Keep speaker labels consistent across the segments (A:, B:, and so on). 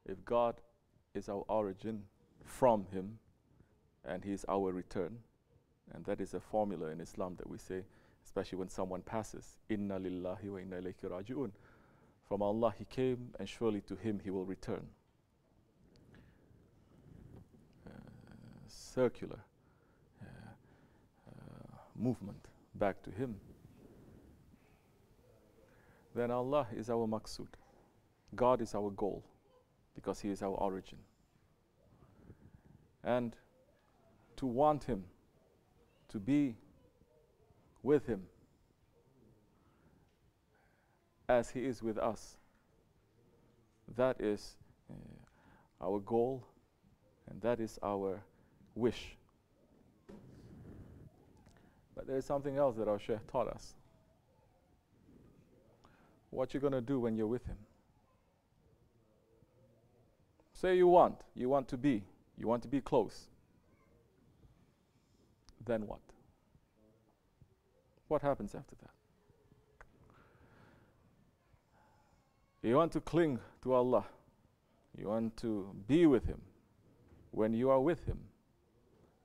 A: if God is our origin from Him, and He is our return, and that is a formula in Islam that we say, especially when someone passes, Inna lillahi wa inna ilayhi raji'un. From Allah He came, and surely to Him He will return. Circular movement back to Him. Then Allah is our maqsood. God is our goal, because He is our origin. And to want Him, to be with Him as He is with us, that is our goal, and that is our wish. But there is something else that our Shaykh taught us. What you're going to do when you're with Him. Say you want to be close. Then what? What happens after that? You want to cling to Allah. You want to be with Him. When you are with Him,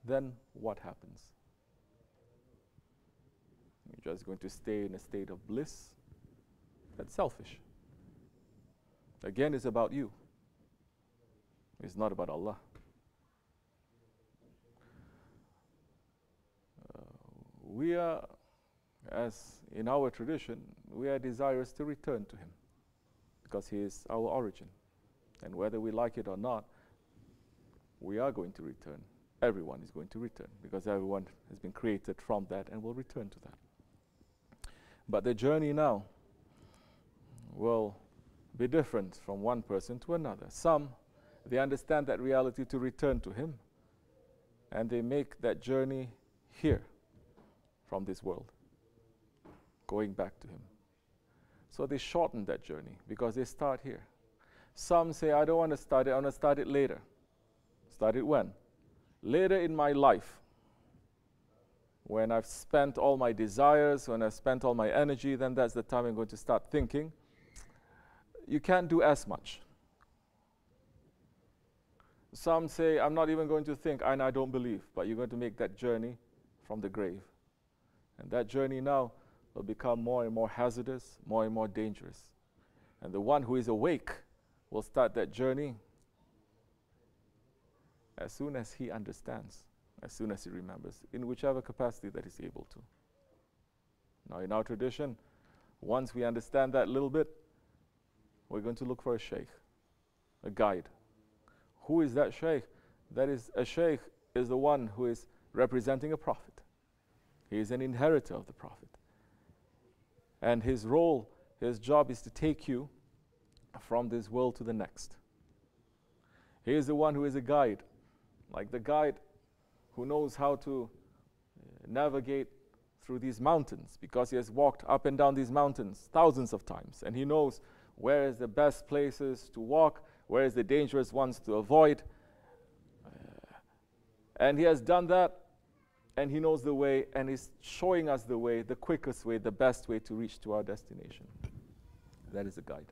A: then what happens? You're just going to stay in a state of bliss? That's selfish. Again, it's about you. It's not about Allah. We are, as in our tradition, we are desirous to return to Him, because He is our origin. And whether we like it or not, we are going to return. Everyone is going to return, because everyone has been created from that and will return to that. But the journey now will be different from one person to another. Some, they understand that reality to return to Him, and they make that journey here, from this world, going back to Him. So they shorten that journey, because they start here. Some say, I don't want to start it, I want to start it later. Start it when? Later in my life. When I've spent all my desires, when I've spent all my energy, then that's the time I'm going to start thinking. You can't do as much. Some say, I'm not even going to think, and I don't believe, but you're going to make that journey from the grave. And that journey now will become more and more hazardous, more and more dangerous. And the one who is awake will start that journey as soon as he understands, as soon as he remembers, in whichever capacity that he's able to. Now, in our tradition, once we understand that little bit, we're going to look for a sheikh, a guide. Who is that sheikh? That is, a sheikh is the one who is representing a prophet. He is an inheritor of the prophet. And his role, his job is to take you from this world to the next. He is the one who is a guide, like the guide who knows how to navigate through these mountains, because he has walked up and down these mountains thousands of times, and he knows where is the best places to walk, where is the dangerous ones to avoid. And he has done that, and he knows the way, and he's showing us the way, the quickest way, the best way to reach to our destination. That is a guide.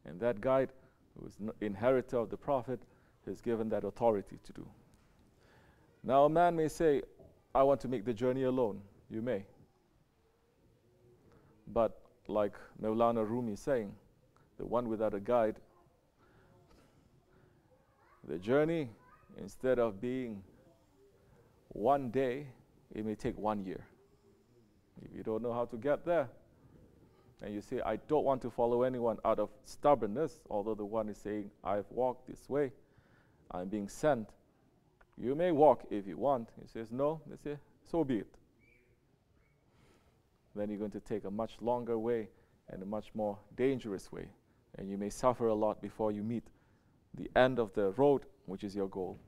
A: And that guide, who is inheritor of the Prophet, is given that authority to do. Now a man may say, I want to make the journey alone. You may. But like Mawlana Rumi is saying, the one without a guide, the journey, instead of being one day, it may take 1 year. If you don't know how to get there, and you say, I don't want to follow anyone out of stubbornness, although the one is saying, I've walked this way, I'm being sent. You may walk if you want. He says, no. They say, so be it. Then you're going to take a much longer way and a much more dangerous way. And you may suffer a lot before you meet the end of the road, which is your goal.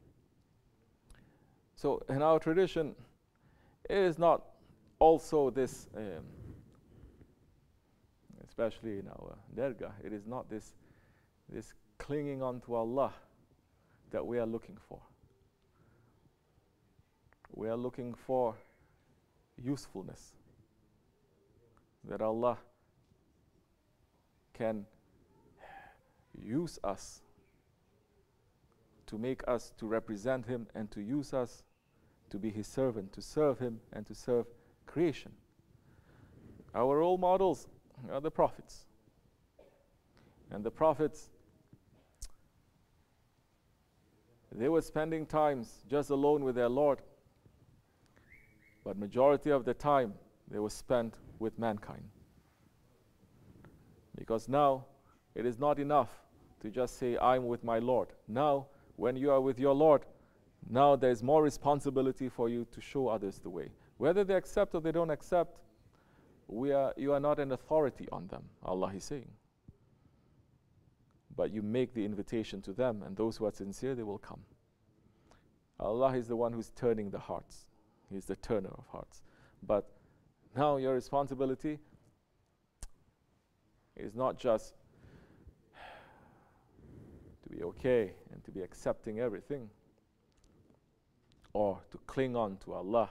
A: So in our tradition, it is not also this, especially in our Dergah, it is not this clinging on to Allah that we are looking for. We are looking for usefulness, that Allah can use us, to make us to represent Him, and to use us to be His servant, to serve Him and to serve creation. Our role models are the prophets. And the prophets, they were spending times just alone with their Lord, but majority of the time they were spent with mankind. Because now it is not enough to just say, I'm with my Lord. Now, when you are with your Lord, now there is more responsibility for you to show others the way. Whether they accept or they don't accept, you are not an authority on them, Allah is saying. But you make the invitation to them, and those who are sincere, they will come. Allah is the one who's turning the hearts. He's the turner of hearts. But now your responsibility is not just to be okay and to be accepting everything, or to cling on to Allah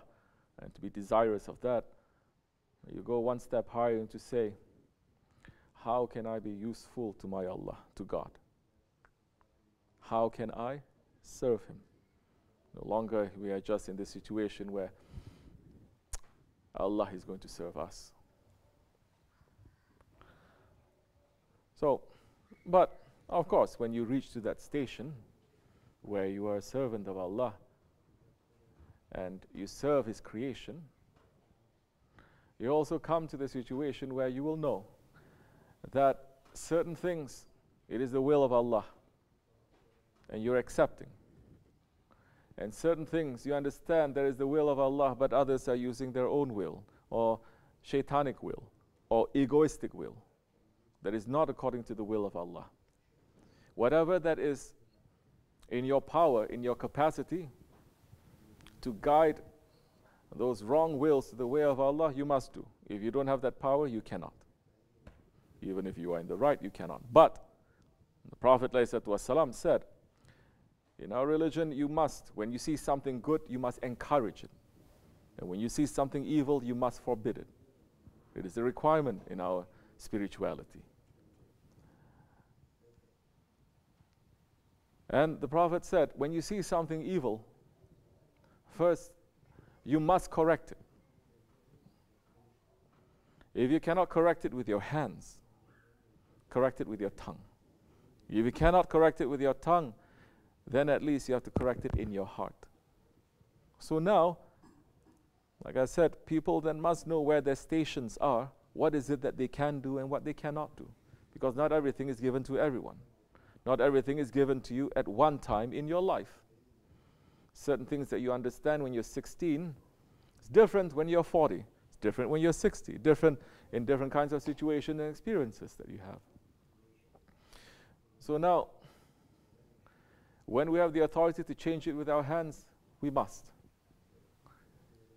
A: and to be desirous of that. You go one step higher and to say, how can I be useful to my Allah, to God? How can I serve Him? No longer we are just in this situation where Allah is going to serve us. So, but of course, when you reach to that station where you are a servant of Allah and you serve His creation, you also come to the situation where you will know that certain things, it is the will of Allah, and you're accepting. And certain things, you understand there is the will of Allah, but others are using their own will, or shaitanic will, or egoistic will, that is not according to the will of Allah. Whatever that is in your power, in your capacity, to guide those wrong wills to the way of Allah, you must do. If you don't have that power, you cannot. Even if you are in the right, you cannot. But the Prophet ﷺ said, in our religion, you must, when you see something good, you must encourage it. And when you see something evil, you must forbid it. It is a requirement in our spirituality. And the Prophet said, when you see something evil, first, you must correct it. If you cannot correct it with your hands, correct it with your tongue. If you cannot correct it with your tongue, then at least you have to correct it in your heart. So now, like I said, people then must know where their stations are, what is it that they can do and what they cannot do. Because not everything is given to everyone. Not everything is given to you at one time in your life. Certain things that you understand when you're 16, it's different when you're 40. It's different when you're 60. Different in different kinds of situations and experiences that you have. So now, when we have the authority to change it with our hands, we must.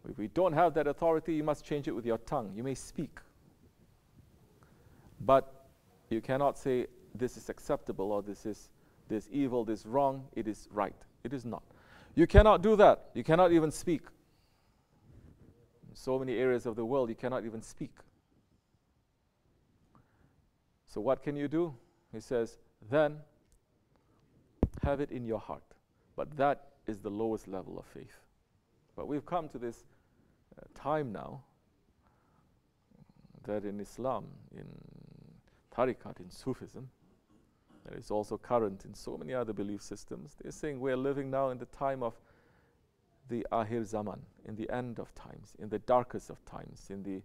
A: If we don't have that authority, you must change it with your tongue. You may speak. But you cannot say, this is acceptable, or this evil, this wrong, it is right. It is not. You cannot do that. You cannot even speak. In so many areas of the world, you cannot even speak. So what can you do? He says, then have it in your heart. But that is the lowest level of faith. But we've come to this time now that in Islam, in tariqat, in Sufism, that is also current in so many other belief systems, they're saying we're living now in the time of the Ahir Zaman, in the end of times, in the darkest of times, in the,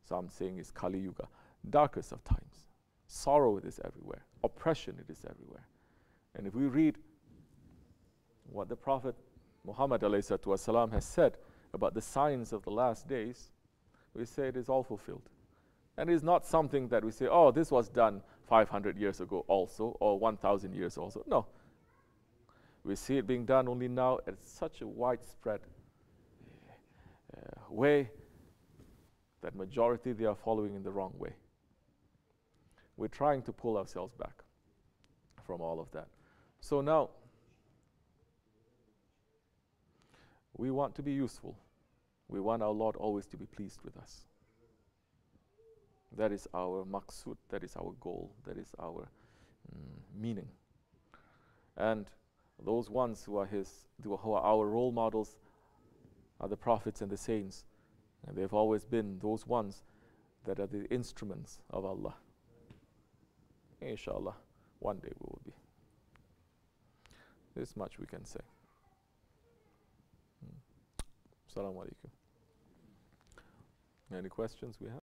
A: some saying is Kali Yuga, darkest of times. Sorrow, it is everywhere. Oppression, it is everywhere. And if we read what the Prophet Muhammad ﷺ has said about the signs of the last days, we say it is all fulfilled. And it is not something that we say, oh, this was done 500 years ago also, or 1,000 years also. No. We see it being done only now at such a widespread way that majority, they are following in the wrong way. We're trying to pull ourselves back from all of that. So now, we want to be useful. We want our Lord always to be pleased with us. That is our maqsood, that is our goal, that is our meaning. And those ones who are our role models are the prophets and the saints. And they've always been those ones that are the instruments of Allah. Inshallah, one day we will be. This much we can say. Assalamu alaikum. Any questions we have?